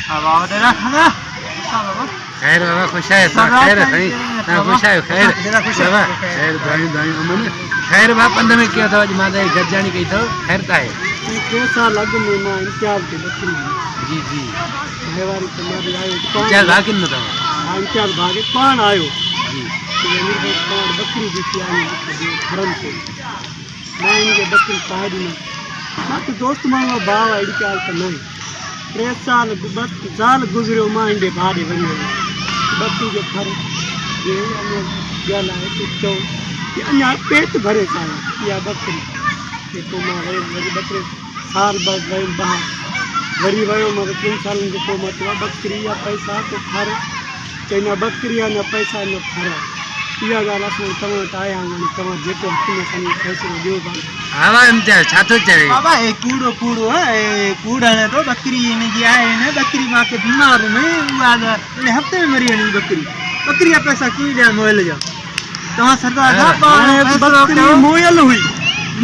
खैर बाबा खुश है खैर सही ना खुश है खैर बाबा खैर दाई दाई अमन खैर बा पंद में किया था मां दे गजानी कही तो खैर ता है के साल लग में मां इम्तियाज के बकरी जी जी मेवारी तुम्हारी आयो क्या भागिन न था इम्तियाज भागे कौन आयो जी तो मेरे को कौन बकरी दिखी आई हरम से मैं इनके बकरी पहाड़ी में मां तो दोस्त मांगो बाव आई चाल तो नहीं 3 साल गुजरियो मां इनके भाड़े बनी बकरी जो फर ये गल है तो चो ये अन्या पेट भरे साल या बकरी ये तो मां वरी बकरी साल बाद वही बाहर वरी वयो मां 3 साल जो को मतलब बकरी या पैसा तो खर चैना बकरी या न पैसा न खर या गाला सो तमा आया आंगन तमा जेको हकीम सनी फैसलो दियो बा आवा इम्तियाज छातो चवे बाबा ए कूड़ो कूड़ो है कूड़ा ने तो बकरी ने जी आए ने बकरी मां के बीमार में आज ने हफ्ते में मरी ने बकरी का पैसा की दे मोल जा तमा सरदार था बकरी मोयल हुई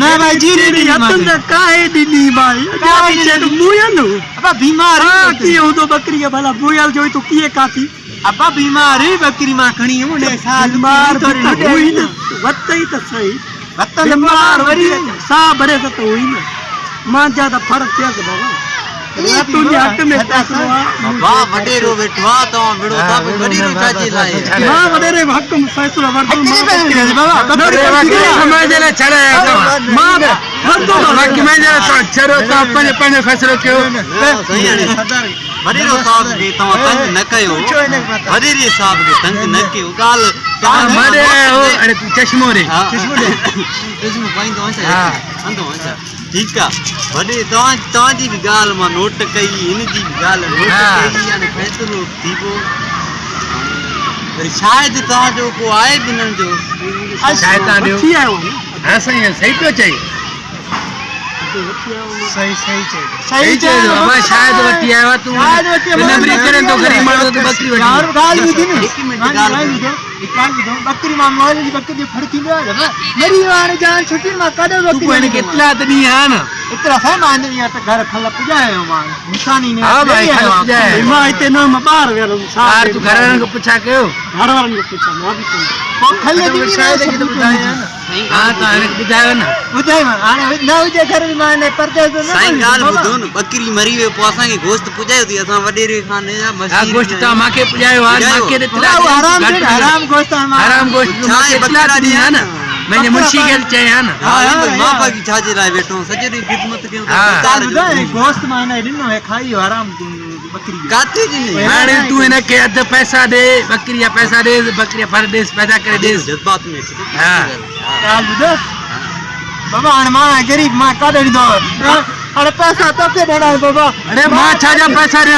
ना भाई जी रे हतन का काहे दीदी भाई काहे तो मोयल हो अब बीमार की हो तो बकरी के भला मोयल जो तो किए काती अब बीमार है बकरी मां खणी ने साल बीमार तो हुई न वत्तई त सही वत्तन बीमार वरी सा बड़े त हुई न मां ज्यादा फर्क है बाबा तुझे हक में फैसलो बाबा वडेरो बेटवा तो बिड़ो ता वडेरो चाची लाए हां वडेरे हक में फैसलो वर्दो बाबा मैं जरा छड़ा मां वर्दो बाकी मैं जरा छड़ो तो अपन अपन फैसलो क्यों सही है सरदार वडेरो साहब के तो तंग न कयो वडेरे साहब के तंग न कयो गाल मारे ओ अरे तू चश्मो रे चश्मो पाई तो हां अंदो ठीक है वडे ता जी भी गाल मा नोट कई इन जी भी गाल नोट कई यानी फैसलो थीबो शायद ता जो को आए बिनन जो शायद ता दियो हां सही तो चाहिए सही चाहिए बाबा शायद वटी आवा तू नबरी करे तो गरीब मानो तो बकरी वटी गाल भी थी एक मिनट गाल दो बकरी मां मोल जी बकरी फड़ती ना मेरी वाने जान छुट्टी मां कदे तू कोने कितना तनी है ना इतना है मान नहीं तो घर खल पुजाए मां निशानी ने हां भाई खल पुजाए मां इते ना बाहर वेलो यार तू घर वालों को पूछा क्यों घर वालों को पूछा मां भी खले दी शायद की तो बताए हां तो आने बुझायो ना बुझाए मां आने न जे घर में मां ने परदे तो ना साईं गाल बुधो न बकरी मरी वे पोसा के गोश्त पुजायो दी असा वडेरे खाने जा मशीन हां गोश्त ता माके पुजायो हां माके ते हराम गोश्त माके इतला दी है ना मैंने मुंशी के चाहे है ना हां मां बाकी छाजे लाए बैठो सजरी खिदमत के गोश्त माने दिनो है खाई हराम बकरी काते जी ने अरे तू इने के अध पैसा दे बकरी या पैसा दे बकरी फर दे पैदा करे दे जज्बात में हां यार बुझो बाबा अन मां गरीब मां का दे दो अरे पैसा तो के देना है बाबा अरे मां छाजा पैसा रे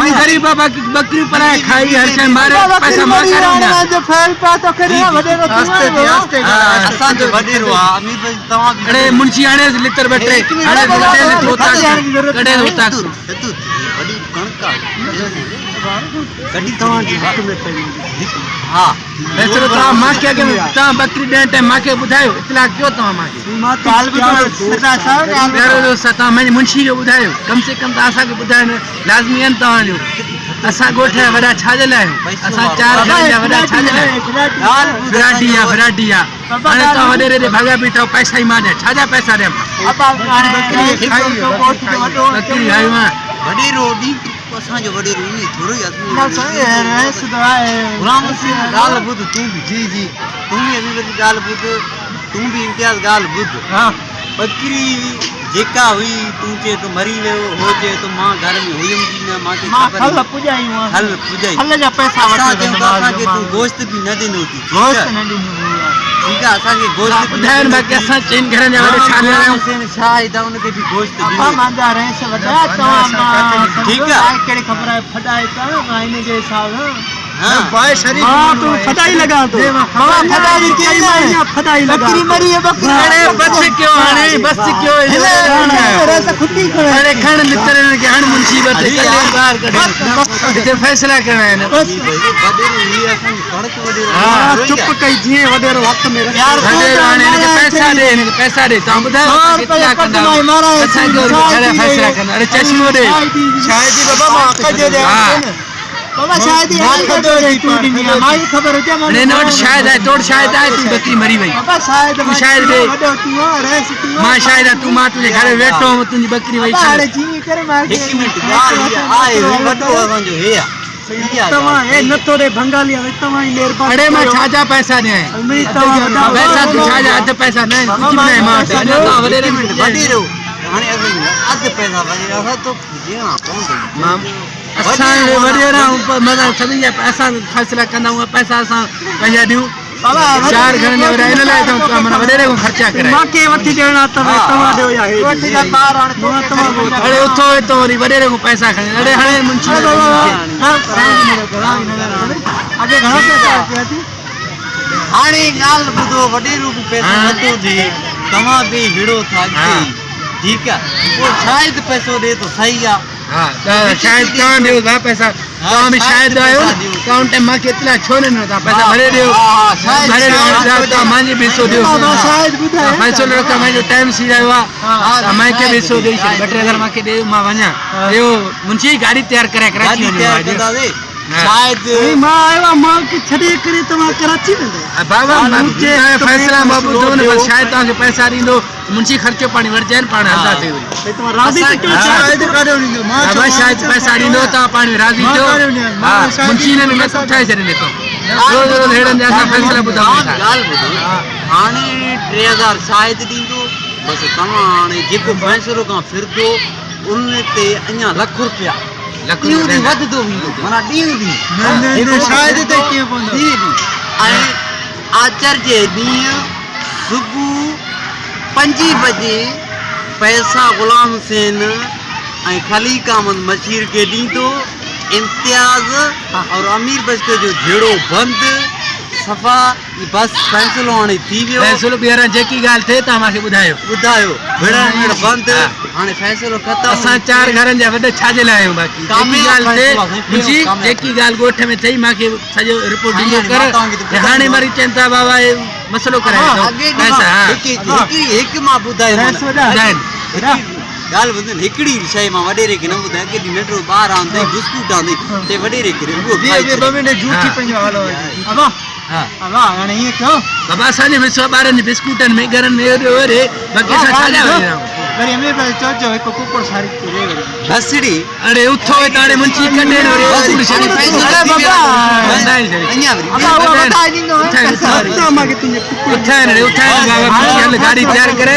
मैं गरीब बाबा की बकरी पर खाई हर से मारे पैसा मां करे ना जो फैल पा तो करे वडेरो आस्ते असा जो वडेरो अमी तवा अरे मुंशी आने लिटर बैठे अरे लिटर होता कड़े होता वडी कणका गड्डी तवा जी हक में पई हां पैसा ता मां के ता बकरी दे टाइम मां के बुधायो इतला क्यों ता मां के मां काल भी सदा साहब यार सता मैं मुंशी के बुधायो कम से कम असा के बुधायो लाजमी है ता जो असा गोठे वडा छाजे लायो असा 4 घर जा वडा छाजे लायो फराडिया अने ता वडे रे भागा बीठो पैसा ही माने छाजा पैसा रे अब बकरी खाई बकरी खाई मां वडी रोडी असा जो वडी रोनी थोड़ी आदमी ना सही है सदा गुलाम सिंह गाल बुध तू भी जी तू भी अभी बड़ी गाल बुध तू भी इम्तियाज गाल बुध हां बकरी जेका हुई तू के तो मरी वे हो जे तो मां घर में हुई ना मां के हल पुजाई हल जा पैसा वठा के तू गोश्त भी न देनो थी गोश्त न देनो ठीक है असा के गोश्त बुधायन बाकी असा चेन घर ने वाले छाले आयो से शायद उनके भी गोश्त अपा मांदा रहे से वदा तो ठीक है केड़ी खबर है फटाए का आईने के हिसाब हां भाई शरीफ हां तू फटाई लगा तो हां फटाई के फटाई लगा बकरी मरी है बकरी अरे बस क्यों आने बस क्यों अरे खुद ही अरे खण लिटर के हण मुसीबत बाहर कढे फैसला करना है चुप कई जीअं वॾेरो हथ में पैसा दे पैसा दे तव्हां ॿुधायो फैसला कंदा अरे चश्मो दे शायद बाबा मां कजे दे बाबा शायद मां खबर हुजे ने नोट शायद है तोड़ शायद है तू बकरी मरी वई बाबा शायद तू शायद दे तू मां शायद तू मां तुझे घर वेठो तुझी बकरी वई अरे जी करे मां 1 मिनट आए वडो असन जो हे तव्हां हे नथो रे बंगाली है तव्हां ही मेहरबानी अरे मैं छाजा पैसा दे पैसा तू छाजा अध पैसा नहीं कुछ भी नहीं मां अने तो वडे वडी रो हाने अध पैसा वडी रहा तो देना कौन मां असां वडेरा मतलब सभी पैसा फैसला कंदा पैसा असां पंहिंजा ॾियूं बाबा 4 घर ने वडा इन लाइ तो मन वडेरे को खर्चा करे मां के वठी देना तव्हां ॾियो या हे वठी जा बाहर हाने तो अरे उथो तो वरी वडेरे को पैसा खणे अरे हाणे मुंशी आगे घणा पैसा थी हाणे ॻाल्हि ॿुधो वडेरो को पैसा नथो ॾे तव्हां बि हिड़ो था ठीक है वो शायद पैसो दे तो सही है हां शायद कहां दे पैसा तव्हां भी शायद आयो काउंट टाइम मां केतला छो न था पैसा भरे दियो भरे दियो मांजी बेसो दियो शायद ॿुधाए फैसलो रखा मैं जो टाइम सी रहियो आहे मैं के बेसो देई छे 2-3 मां के दे मां वणा यो मुंशी गाड़ी तैयार करे कराची में शायद मां आयो मां के छडे करे तमा कराची में बाबा मुझे फैसला बाबू तो ने शायद ता के पैसा दींदो मुंशी खर्चो पानी वर जान पाण हदा थे तमा राजी क्यों शायद करे नी मां बाबा शायद पैसा दींदो ता पानी राजी जो मुंशी ने मैं सब ठाए छने तो रोज हेड़न जैसा फैसला बुधाओ गाल बुधो हाने 3000 शायद दींदो बस तमा हाने जेको फैसलो का फिरदो उनते अन्या लाख रुपया ॾींहं ॾींहुं वधंदो वेंदो माना ॾींहं ॾींहुं शायद ते कीअं पवंदो ऐं आचर जे ॾींहुं सुबुह 5 बजे पैसा ग़ुलाम हुसैन ऐं खलीक अहमद मशीर खे ॾींदो इम्तियाज़ और अमीर बस्ते जो झेड़ो बंदि सफ़ा बस फैसलो हाणे थी वियो फैसलो ॿीहर जेकी ॻाल्हि थिए तव्हां मूंखे ॿुधायो भेड़ बंदि हाणे फैसलो ख़तम असां 4 घरनि जा वॾे छाजे लाइ आहियूं बाक़ी जेकी ॻाल्हि थिए मुंहिंजी जेकी ॻाल्हि ॻोठ में थई मूंखे सॼो रिपोर्ट ॾींदो कर हाणे वरी चवनि था बाबा हे मसइलो कराए पैसा हिकु मां ॿुधायो ॻाल्हि ॿुधनि हिकिड़ी शइ मां वॾेरे खे न ॿुधायां केॾी नंढिड़ो ॿार आंदे बिस्कुट आंदे ते वॾेरे खे झूठी पंहिंजो हाल आहे अबा हाणे ईअं कयो बाबा असांजे विसवा ॿारनि जे बिस्कुटनि में घरनि में एॾो वरे बाक़ी असां छा ॾिया वरी अमीर भाई चओ हिकु कुकुड़ सारी रे बसड़ी अरे उथो ताणे मुंची कढे रे मां के तुझे कुकुड़ उठाए गाड़ी तैयार करे